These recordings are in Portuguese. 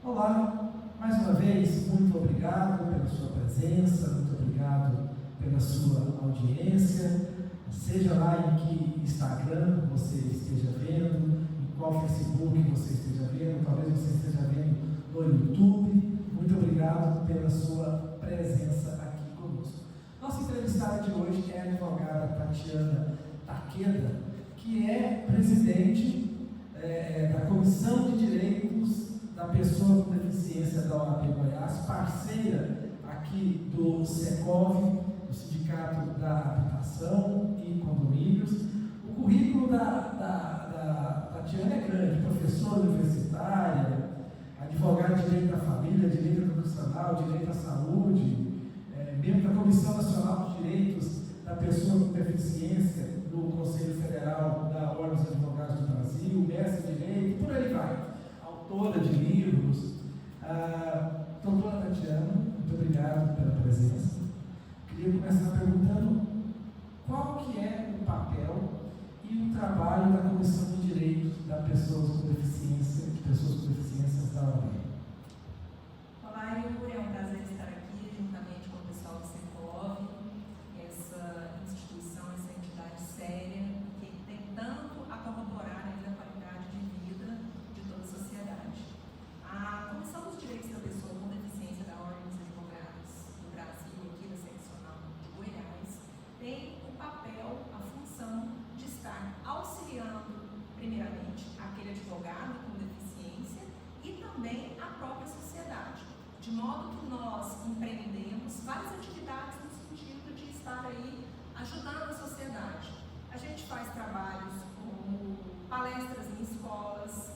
Olá, mais uma vez, muito obrigado pela sua presença, muito obrigado pela sua audiência, seja lá em que Instagram você esteja vendo, em qual Facebook você esteja vendo, talvez você esteja vendo no YouTube, muito obrigado pela sua presença aqui conosco. Nossa entrevistada de hoje é a advogada Tatiana Takeda, que é presidente da Comissão de Direitos da Pessoa com Deficiência da OAB Goiás, parceira aqui do SECOV, do Sindicato da Habitação e Condomínios. O currículo da Tatiana é grande: professora universitária, advogada de direito da família, direito constitucional, direito à saúde, membro da Comissão Nacional dos Direitos da Pessoa com Deficiência do Conselho Federal da Ordem dos Advogados do Brasil, mestre em Direito, por aí vai, autora de livros. Doutora Tatiana, muito obrigado pela presença. Queria começar perguntando qual que é o papel e o trabalho da Comissão de Direitos das Pessoas com Deficiência, de pessoas com deficiências da OAB. Olá, Igor, é um prazer estar aqui juntamente com o pessoal do SECOV, essa instituição, essa entidade séria, que tem tanto a corroborar na qualidade de vida de toda a sociedade. A Comissão dos Direitos da Pessoa com Deficiência da Ordem dos Advogados do Brasil, aqui da seccional de Goiás, tem o papel, a função de estar auxiliando, primeiramente, aquele advogado com deficiência e também a própria sociedade, de modo que nós empreendemos várias atividades no sentido de estar aí ajudando a sociedade. A gente faz trabalhos como palestras em escolas,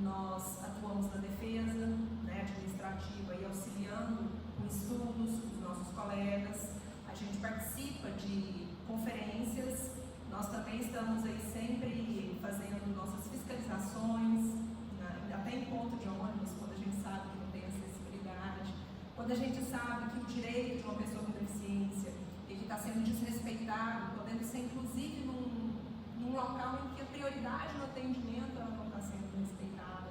nós atuamos na defesa administrativa e auxiliando com estudos os nossos colegas, a gente participa de conferências, nós também estamos aí sempre fazendo nossas fiscalizações, até em ponto de ônibus, quando a gente sabe que não tem acessibilidade, quando a gente sabe que o direito de uma pessoa com deficiência ele está sendo desrespeitado, podendo ser inclusive num local em que a prioridade no atendimento ela não está sendo respeitada.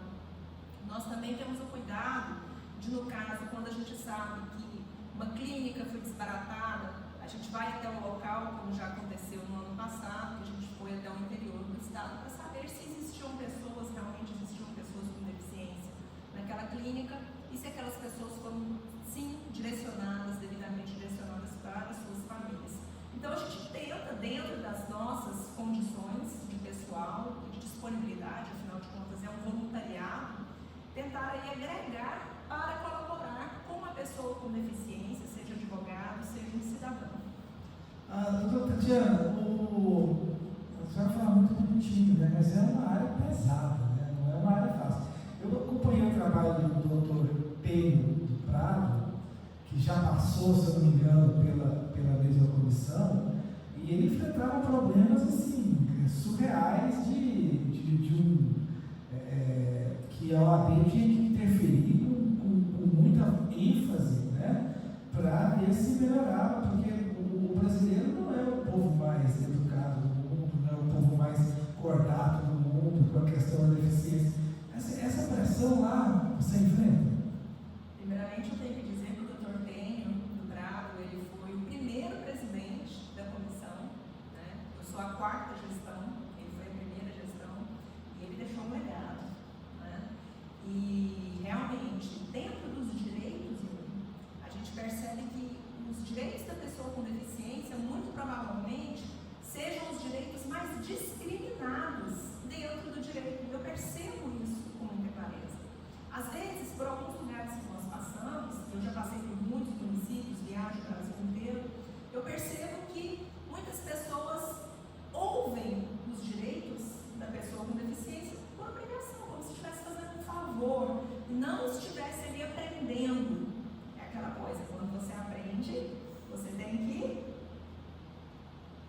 Nós também temos o cuidado de, no caso, quando a gente sabe que uma clínica foi desbaratada, a gente vai até o local, como já aconteceu no ano passado, que a gente foi até o interior do estado para saber se realmente existiam pessoas com deficiência naquela clínica e se aquelas pessoas foram, sim, devidamente direcionadas para as suas famílias. Então a gente tenta, dentro das nossas condições de pessoal e de disponibilidade, afinal de contas é um voluntariado, tentar aí agregar para colaborar com a pessoa com deficiência, seja advogado, seja um cidadão. Doutora Tatiana, a senhora fala muito bonitinho, né? Mas é uma área pesada, né? Não é uma área fácil. Eu acompanhei o trabalho do doutor Pedro do Prado, que já passou, se eu não me engano, pela mesma comissão, e ele enfrentava problemas assim, surreais que a OAB tinha que interferir com muita ênfase, né, para ver se melhorava, porque o brasileiro não é o povo mais educado do mundo, não é o povo mais cordato do mundo com a questão da deficiência. Essa pressão lá, você enfrenta? Primeiramente, eu tenho que dizer que o Dr. Tênio do Bravo, ele foi o primeiro presidente da comissão, né? Eu sou a quarta gestão, ele foi a primeira gestão, e ele deixou um legado, né? E realmente, dentro dos direitos, a gente percebe que os direitos da pessoa com deficiência, muito provavelmente, sejam os direitos mais discriminados dentro do direito. Eu percebo isso com muita clareza. Às vezes, por alguns lugares que nós passamos, eu já passei por muitos municípios, viajo o Brasil inteiro, eu percebo que muitas pessoas ouvem os direitos da pessoa com deficiência por obrigação, como se estivesse fazendo um favor, não estivesse ali aprendendo. É aquela coisa, quando você aprende, você tem que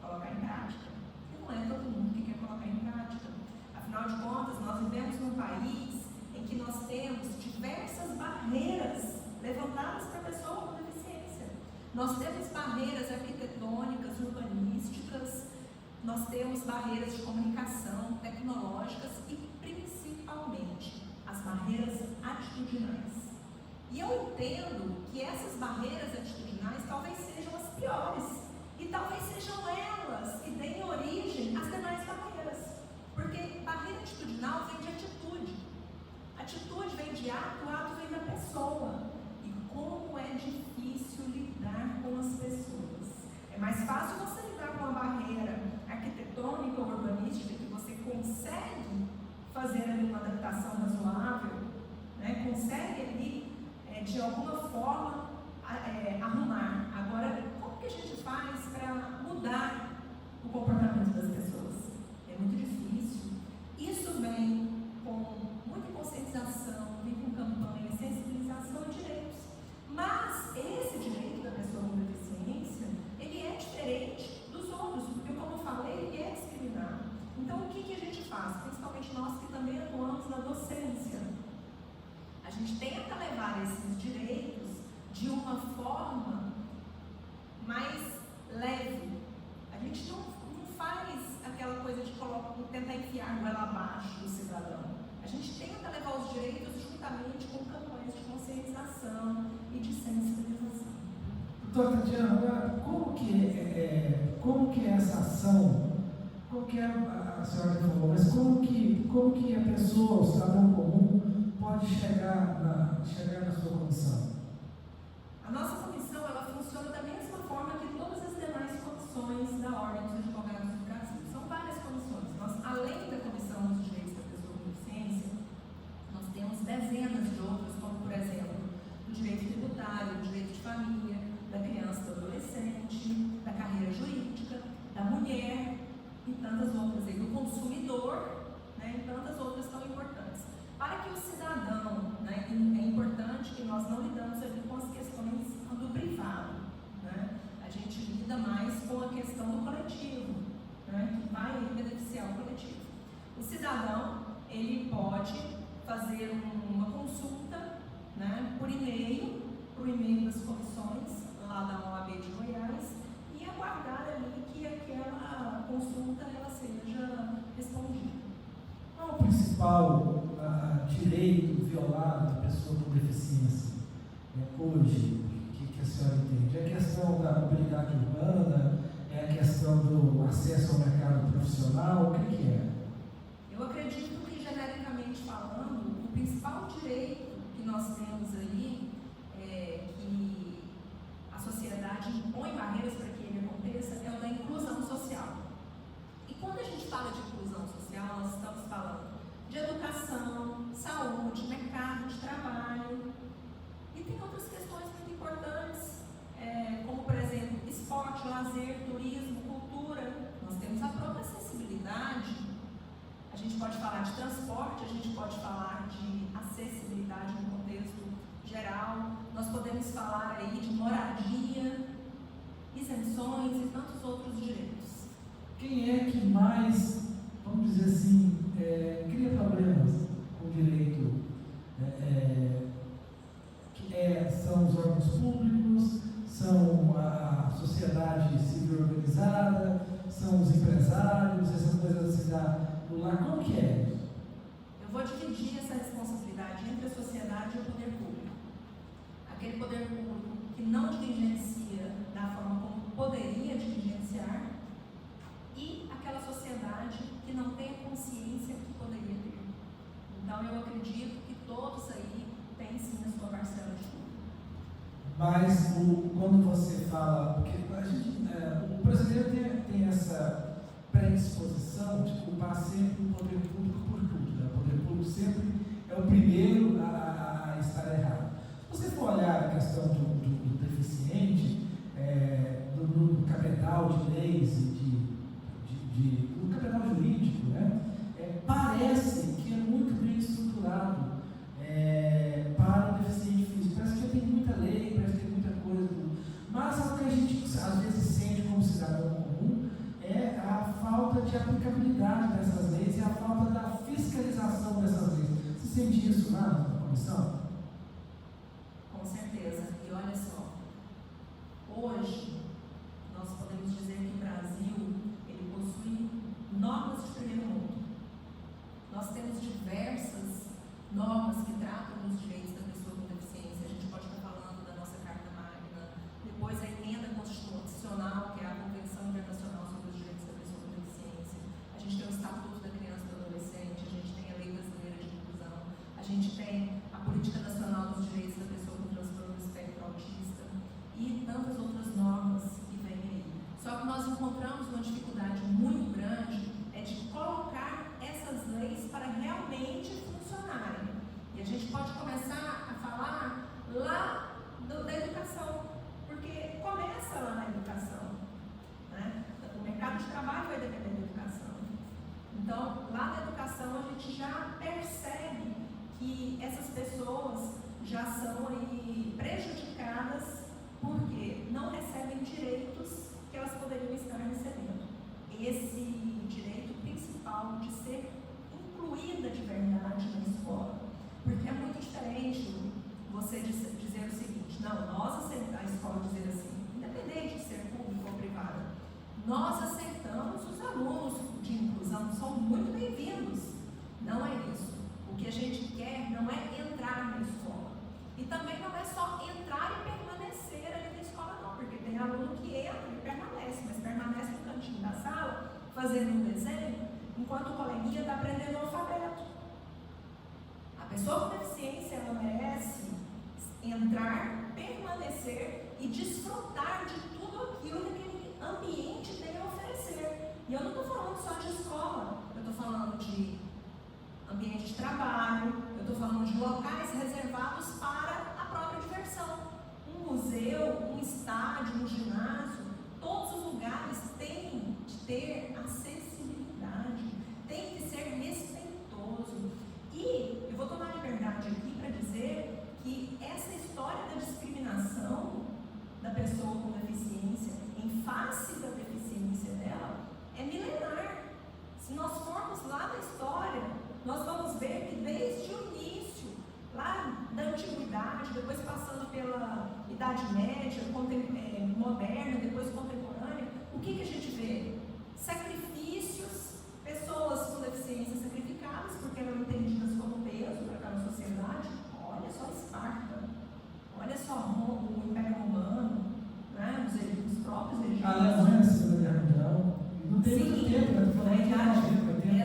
colocar em prática. E não é todo mundo que quer colocar em prática. Afinal de contas, nós vivemos num país em que nós temos diversas barreiras levantadas para a pessoa com deficiência. Nós temos barreiras arquitetônicas, urbanísticas, nós temos barreiras de comunicação, tecnológicas e, principalmente, as barreiras atitudinais. fazer ali uma adaptação razoável, né, consegue ali, de alguma forma, arrumar. Agora, como que a gente faz para mudar o comportamento das pessoas? É muito difícil. Isso vem com muita conscientização, vem com campanha, sensibilização e direitos. Mas esse direito da pessoa com deficiência, ele é diferente dos outros, porque, como eu falei, ele é discriminado. Então, o que a gente faz? Principalmente nós que também atuamos na docência. A gente tenta levar esses direitos de uma forma mais leve. A gente não faz aquela coisa de tentar enfiar a goela abaixo do cidadão. A gente tenta levar os direitos juntamente com campanhas de conscientização e de sensibilização. Doutora Tatiana, agora, como que é essa ação, como que a senhora já falou, mas como que a pessoa, o cidadão comum, pode chegar na sua comissão? A nossa comissão, ela funciona da mesma forma que todas as demais comissões da Ordem dos Advogados do Brasil. São várias comissões. Nós, além da Comissão dos Direitos da Pessoa com Deficiência, nós temos dezenas de outras, como, por exemplo, do direito tributário, do direito de família, da criança e do adolescente, da carreira jurídica, da mulher e tantas outras aí, do consumidor, né, e tantas outras tão importantes. Para que o cidadão, né, é importante que nós não lidamos aqui com as questões do privado, né? A gente lida mais com a questão do coletivo, né, que vai beneficiar o coletivo. O cidadão, ele pode fazer uma consulta, né, por e-mail, para o e-mail das comissões, lá da OAB de Goiás, e aguardar ali que aquela consulta ela seja respondida. Qual é o principal direito violado da pessoa com deficiência hoje, que a senhora entende? É a questão da mobilidade urbana? É a questão do acesso ao mercado profissional? O que é? Eu acredito que, genericamente falando, o principal direito que nós temos aí, que a sociedade impõe barreiras para que ele aconteça, é o da inclusão social. E quando a gente fala de inclusão social, nós estamos falando de educação, saúde, mercado de trabalho, e tem outras questões muito importantes, como, por exemplo, esporte, lazer, turismo, cultura. Nós temos a própria acessibilidade. A gente pode falar de transporte, a gente pode falar de acessibilidade no contexto geral, nós podemos falar aí de moradia, isenções e tantos outros direitos. Quem é que mais, vamos dizer assim, cria problemas com o direito? São os órgãos públicos, são a sociedade civil organizada, são os empresários, essas coisas assim do lar. Como que é isso? Eu vou dividir essa responsabilidade entre a sociedade e o poder público. Aquele poder público que não diligencia da forma como poderia diligenciar, e aquela sociedade que não tem a consciência que poderia ter. Então, eu acredito que todos aí têm sim a sua parcela de tudo. Mas quando você fala, porque o brasileiro tem essa predisposição de culpar sempre o poder público por tudo, né? O poder público sempre é o primeiro a estar errado. Se você for olhar a questão do deficiente, do capital de leis e do capital jurídico, né? Parece que é muito bem estruturado para o deficiente físico. Parece que tem muita lei, parece que tem muita coisa. Mas o que a gente às vezes sente como cidadão comum é a falta de aplicabilidade dessas leis e a falta da fiscalização dessas leis. Você sente isso lá na comissão? Com certeza. E olha só, hoje nós podemos dizer que o Brasil ele possui normas de primeiro mundo. Nós temos diversas normas que tratam dos direitos da pessoa com deficiência. A gente pode estar falando da nossa Carta Magna, depois a emenda constitucional, que é a Convenção Internacional sobre os Direitos da Pessoa com Deficiência. A gente tem o Estatuto da Criança e do Adolescente, a gente tem a Lei Brasileira de Inclusão, a gente tem a Política Nacional dos Direitos da Pessoa com Transtorno do Espectro Autista e tantas outras normas que vêm aí. Só que nós encontramos uma dificuldade muito grande de colocar essas leis para realmente realmente funcionarem. E a gente pode começar a falar lá da educação, porque começa lá na educação, né? O mercado de trabalho vai depender da educação. Então, lá na educação a gente já percebe que essas pessoas já são aí prejudicadas porque não recebem direitos que elas poderiam estar recebendo. Esse direito principal de ser incluída de verdade na escola. Porque é muito diferente você dizer o seguinte: não, nós aceitamos, a escola dizer assim, independente de ser público ou privado, nós aceitamos os alunos de inclusão, são muito bem-vindos. Não é isso. O que a gente quer não é entrar na escola. E também não é só entrar e permanecer ali na escola, não, porque tem aluno que entra e permanece, mas permanece no cantinho da sala, fazendo um desenho, enquanto o coleguinha está aprendendo o alfabeto. A pessoa com deficiência, ela merece entrar, permanecer e desfrutar de tudo aquilo que aquele ambiente tem a oferecer. E eu não estou falando só de escola, eu estou falando de ambiente de trabalho, eu estou falando de locais reservados para a própria diversão. Um museu, um estádio, um ginásio, todos os lugares têm de ter acessibilidade, tem que ser respeitoso. E eu vou tomar liberdade aqui para dizer que essa história da discriminação da pessoa com deficiência em face da deficiência dela é milenar. Se nós formos lá na história, nós vamos ver que desde o início, lá da antiguidade, depois passando pela Idade Média, moderna, depois contemporânea, o que a gente vê? Sacrifícios, pessoas com deficiência sacrificadas, porque eram entendidas como peso para aquela sociedade. Olha só Esparta, olha só o Império Romano, né? os próprios egípcios. A Alemanha, Segunda Guerra Mundial, não tem muito tempo, né?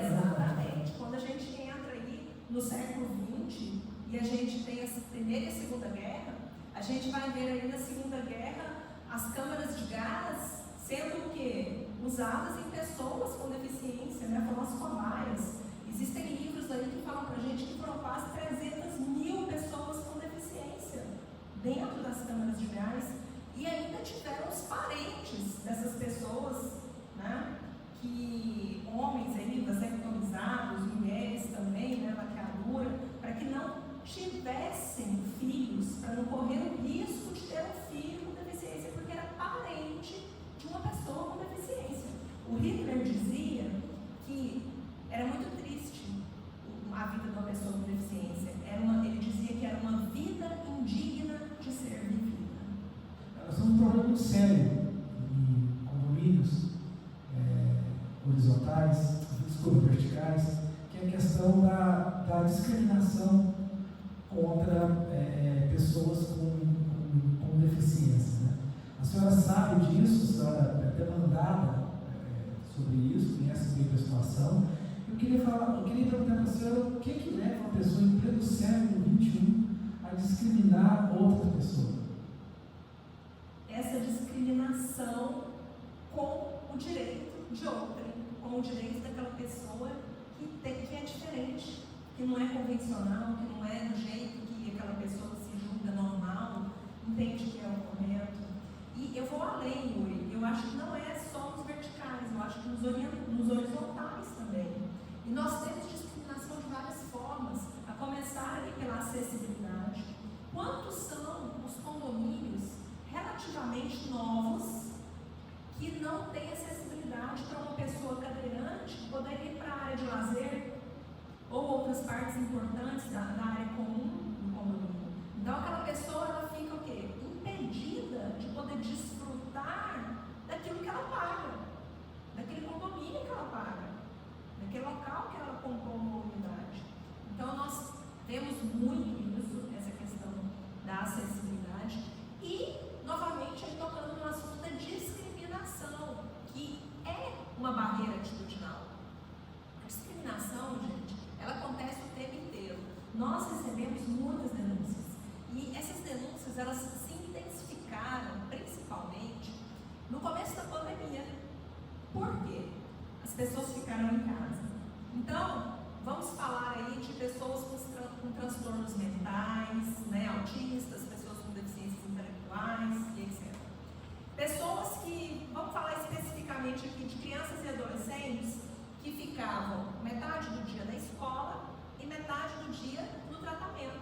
Exatamente. Quando a gente entra aí no século XX e a gente tem a Primeira e a Segunda Guerra, a gente vai ver aí na Segunda Guerra as câmaras de gás sendo o quê? Usadas em pessoas com deficiência, né? Como as cobaias. Existem livros aí que falam pra gente que foram quase 300.000 pessoas com deficiência dentro das câmaras de gás, e ainda tiveram os parentes dessas pessoas, né? Que homens aí, vasectomizados, mulheres também, né? Laqueadura, para que não tivessem filhos, para não correr o risco de ter um filho com deficiência, porque era parente de uma pessoa com deficiência. O Hitler dizia que era muito triste a vida de uma pessoa com deficiência. Ele dizia que era uma vida indigna de ser vivida. Nós temos um problema muito sério em condomínios horizontais, verticais, que é a questão da discriminação contra pessoas com deficiência, né? A senhora sabe disso, a senhora é demandada sobre isso, conhece bem a situação. Eu queria perguntar para a senhora o que leva uma pessoa em pleno século XXI a discriminar outra pessoa? Essa discriminação com o direito de outrem, com o direito daquela pessoa que é diferente, que não é convencional, que não é do jeito que aquela pessoa se julga normal, entende que é o correto. E eu vou além, Yuri, eu acho que não é só nos verticais, eu acho que nos horizontais também. E nós temos discriminação de várias formas, a começar ali pela acessibilidade. Quantos são os condomínios relativamente novos que não têm acessibilidade para uma pessoa cadeirante poder ir para a área de lazer ou outras partes importantes da área comum do condomínio? Então aquela pessoa ela fica o quê? Impedida de poder desfrutar daquilo que ela paga, daquele condomínio que ela paga, daquele local que ela comprou uma unidade. Então nós temos muito isso, essa questão da acessibilidade. E novamente ele tocando no assunto da discriminação, que é uma barreira atitudinal. A discriminação, gente, ela acontece o tempo inteiro. Nós recebemos muitas denúncias e essas denúncias elas se intensificaram principalmente no começo da pandemia. Por quê? As pessoas ficaram em casa. Então, vamos falar aí transtornos mentais, né, autistas, pessoas com deficiências intelectuais e etc. Pessoas que, vamos falar especificamente aqui de crianças e adolescentes, que ficavam metade do dia na escola e metade do dia no tratamento,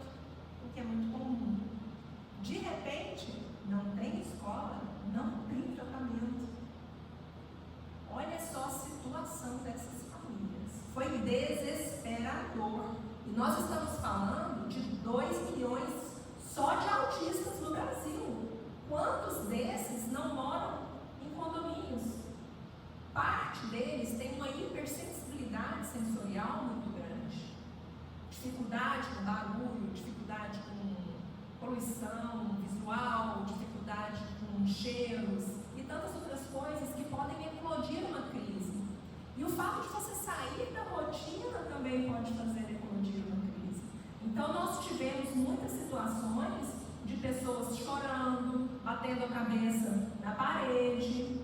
o que é muito comum. De repente, não tem escola, não tem tratamento. Olha só a situação dessas famílias. Foi desesperador. E nós estamos falando de 2 milhões só de autistas no Brasil. Quantos desses não moram em condomínios? Parte deles tem uma hipersensibilidade sensorial muito grande. Dificuldade com barulho, dificuldade com poluição visual, dificuldade com cheiros e tantas outras coisas que podem eclodir uma crise. E o fato de você sair da rotina também pode fazer eclodir uma crise. Então nós tivemos muitas situações de pessoas chorando, batendo a cabeça na parede,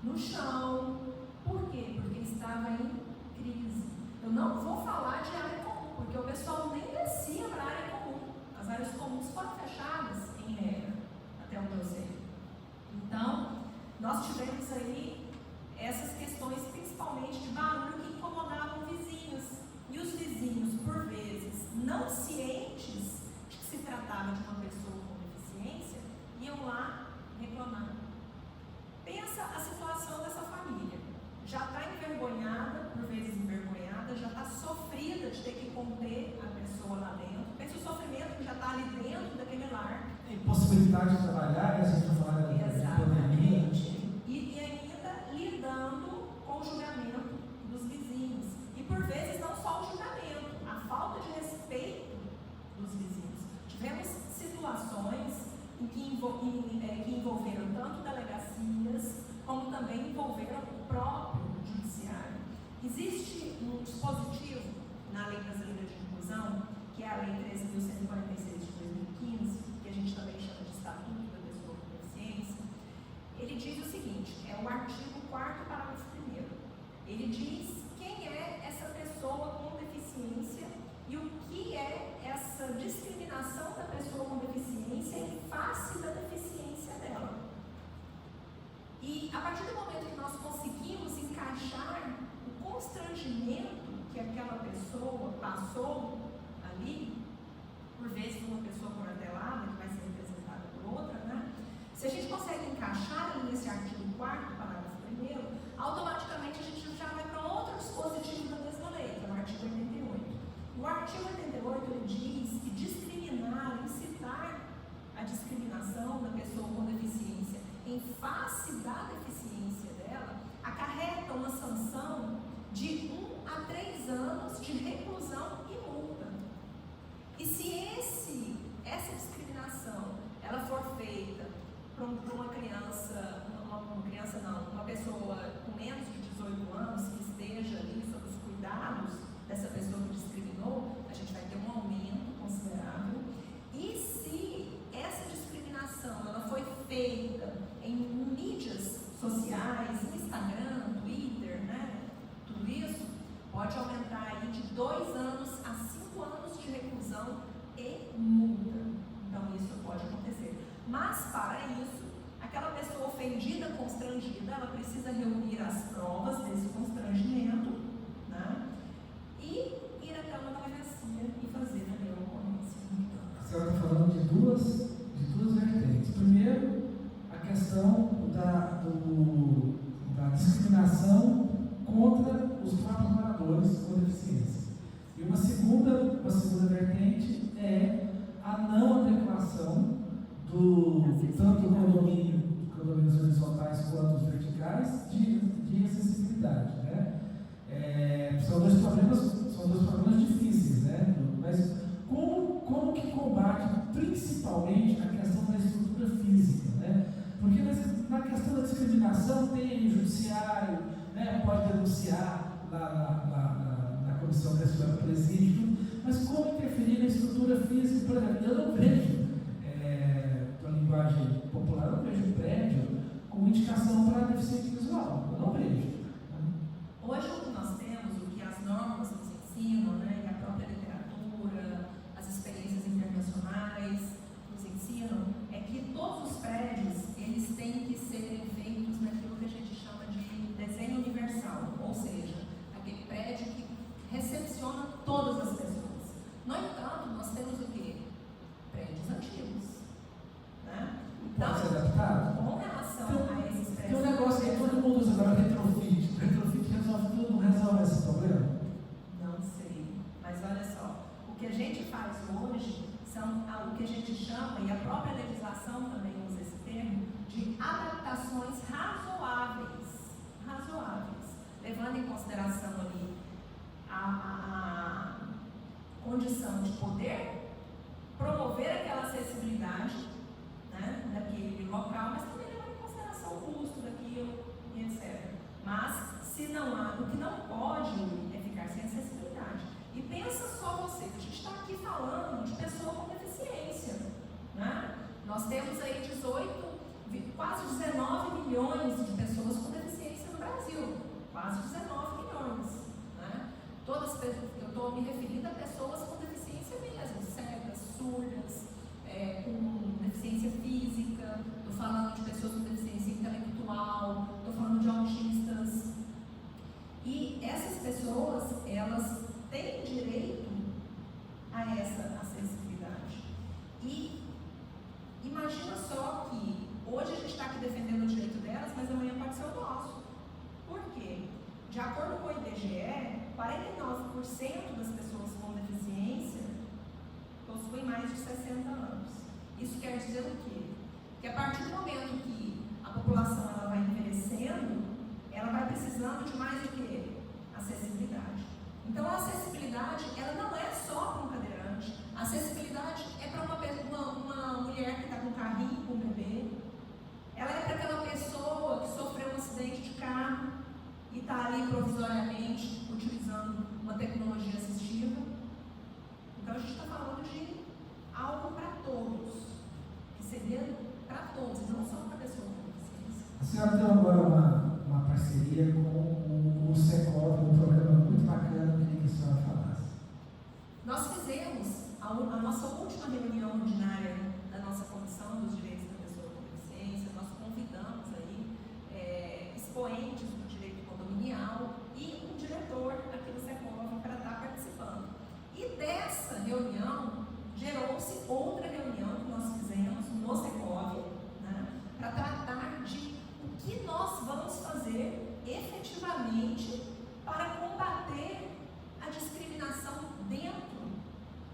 no chão. Por quê? Porque estava em crise. Eu não vou falar de área comum, porque o pessoal nem descia para a área comum. As áreas comuns foram fechadas, em regra, até onde eu sei. Então, nós tivemos aí essas questões, principalmente de barulho, que incomodavam vizinhos. E os vizinhos, por vezes, não cientes de que se tratava de uma pessoa com deficiência, iam lá reclamar. Pensa a situação dessa família. Já está envergonhada, por vezes envergonhada, já está sofrida de ter que conter a pessoa lá dentro. Pensa o sofrimento que já está ali dentro daquele lar. Impossibilidade de trabalhar, a gente está falando de pandemia. E ainda lidando com o julgamento dos vizinhos. E por vezes não só o julgamento, a falta de respeito dos vizinhos. Tivemos situações que envolveram tanto delegacias, como também envolveram o próprio judiciário. Existe um dispositivo na Lei Brasileira de Inclusão, que é a Lei 13.146 de 2015, que a gente também chama de Estatuto da Pessoa com Deficiência. Ele diz o seguinte, é o artigo 4º, parágrafo 1º. Ele diz quem é essa pessoa com deficiência e o que é essa discriminação da pessoa com deficiência em face da deficiência dela. E a partir do momento que nós conseguimos encaixar o constrangimento que aquela pessoa passou ali, por vezes uma pessoa coratelada, que vai ser representada por outra, né? Se a gente consegue encaixar nesse artigo 4º, parágrafo 1º, automaticamente a gente já vai para outro dispositivo da mesma lei, que é o artigo 88. O artigo 88 ele diz que discriminar, incitar a discriminação da pessoa com deficiência em face da deficiência dela, acarreta uma sanção de 1 a 3 anos de reclusão e multa. E se essa discriminação ela for feita para uma criança, uma pessoa com menos de 18 anos que esteja ali sob os cuidados dessa pessoa que discriminou, a gente vai ter um aumento considerável. E se essa discriminação ela foi feita em mídias sociais, no Instagram, Twitter, né? Tudo isso pode aumentar aí de 2 anos a 5 anos de reclusão e multa. Então isso pode acontecer. Mas para isso, aquela pessoa ofendida, constrangida, ela precisa reunir as provas desse constrangimento, né? E ir até uma delegacia e fazer a ocorrência. A senhora está falando de duas vertentes. Primeiro, a questão da discriminação contra os próprios moradores com deficiência. E uma segunda vertente é a não adequação tanto do condomínios horizontais quanto os verticais de acessibilidade, né? São dois problemas difíceis, né? Mas como que combate principalmente a questão da estrutura física, né? Porque na questão da discriminação tem o judiciário, né? Pode denunciar na comissão pessoal do presídio, mas como interferir na estrutura física? Por exemplo, eu não vejo, na linguagem popular, eu não vejo prédio com indicação para deficiente visual, eu não vejo. Hoje o que nós temos, o que as normas nos ensinam, né, e a própria literatura, as experiências direciona todas as pessoas. No entanto, nós temos o quê? Prédios antigos. Né? Então, pode ser adaptado? com relação a esses Tem prédios um negócio que todo mundo usa agora, retrofit. O retrofit resolve tudo, não resolve esse problema? Não sei, mas olha só, o que a gente faz hoje são o que a gente chama, e a própria legislação também usa esse termo, de adaptações razoáveis, levando em consideração ali a condição de poder promover aquela acessibilidade, né, daquele local, mas também levando em consideração o custo daquilo e etc. Mas, se não há, o que não pode é ficar sem acessibilidade. E pensa só vocês, a gente está aqui falando de pessoa com deficiência, né? Nós temos aí quase 19 milhões de pessoas com deficiência no Brasil, quase 19 milhões, né? Eu estou me referindo a pessoas com deficiência mesmo, cegas, surdas, com deficiência física, estou falando de pessoas com deficiência intelectual, estou falando de autistas. E essas pessoas, elas têm direito a essa acessibilidade. E imagina só que hoje a gente está aqui defendendo o direito delas, mas amanhã pode ser o nosso. Por quê? De acordo com o IBGE, 49% das pessoas com deficiência possuem mais de 60 anos. Isso quer dizer o quê? Que a partir do momento que a população ela vai envelhecendo, ela vai precisando de mais o quê? Acessibilidade. Então a acessibilidade, ela não é só para um cadeirante. A acessibilidade é para uma mulher que está com um carrinho, com um bebê. Ela é para aquela pessoa que sofreu um acidente de carro e está ali provisoriamente utilizando uma tecnologia assistiva. Então a gente está falando de algo para todos, que seria para todos, não só para a pessoa com deficiência. A senhora tem agora uma parceria com o Secov, um programa muito bacana, eu queria que a senhora falasse. Nós fizemos a nossa última reunião ordinária da nossa Comissão dos Direitos da Pessoa com Deficiência. Nós convidamos aí expoentes do direito condominial e um diretor aqui do Secov para estar participando. E dessa reunião gerou-se outra reunião que nós fizemos no Secov, né, para tratar de o que nós vamos fazer efetivamente para combater a discriminação dentro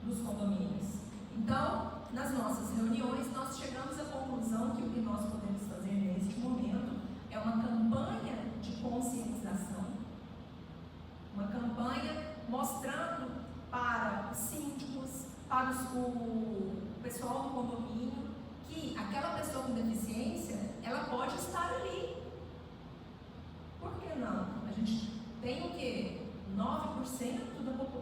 dos condomínios. Então, nas nossas reuniões, nós chegamos à conclusão que o que nós podemos fazer neste momento é uma campanha de conscientização, uma campanha mostrando para os síndicos, para o pessoal do condomínio, que aquela pessoa com deficiência, ela pode estar ali. Por que não? A gente tem o quê? 9%,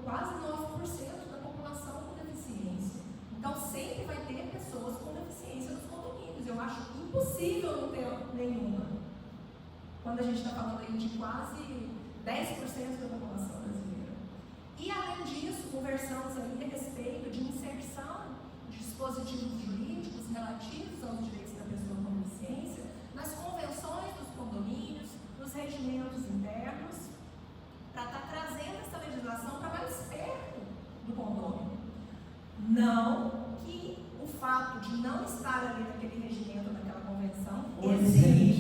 quase 9% da população com deficiência. Então, sempre vai ter pessoas com deficiência nos condomínios. Eu acho impossível não ter nenhuma. Quando a gente está falando aí de quase 10% da população brasileira. E, além disso, conversamos aí a respeito de inserção de dispositivos jurídicos relativos aos direitos da pessoa com deficiência nas convenções dos condomínios, nos regimentos internos, para estar trazendo essa legislação para mais perto do condomínio. Não que o fato de não estar ali naquele regimento, naquela convenção, exime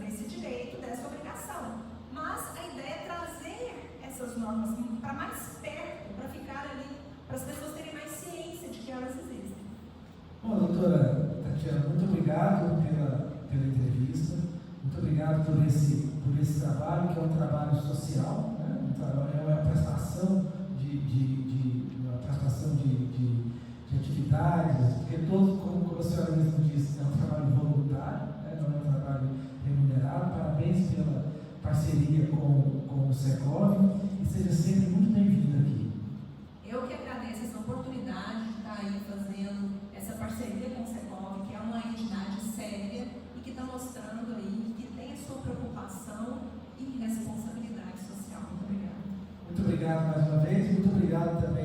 desse direito, dessa obrigação. Mas a ideia é trazer essas normas para mais perto, para ficar ali, para as pessoas terem mais ciência de que elas existem. Bom, doutora Tatiana, muito obrigado pela entrevista, muito obrigado por esse trabalho, que é um trabalho social, né? É uma prestação de atividades, porque todo, como a senhora mesmo disse, é um trabalho voluntário, né? Não é um trabalho remunerado. Parabéns pela parceria com o Secov e seja sempre muito bem-vindo aqui. Eu que agradeço essa oportunidade de estar aí fazendo essa parceria com o Secov, que é uma entidade séria e que está mostrando aí que tem a sua preocupação e responsabilidade social. Muito obrigada. Muito obrigado mais uma vez, muito obrigado também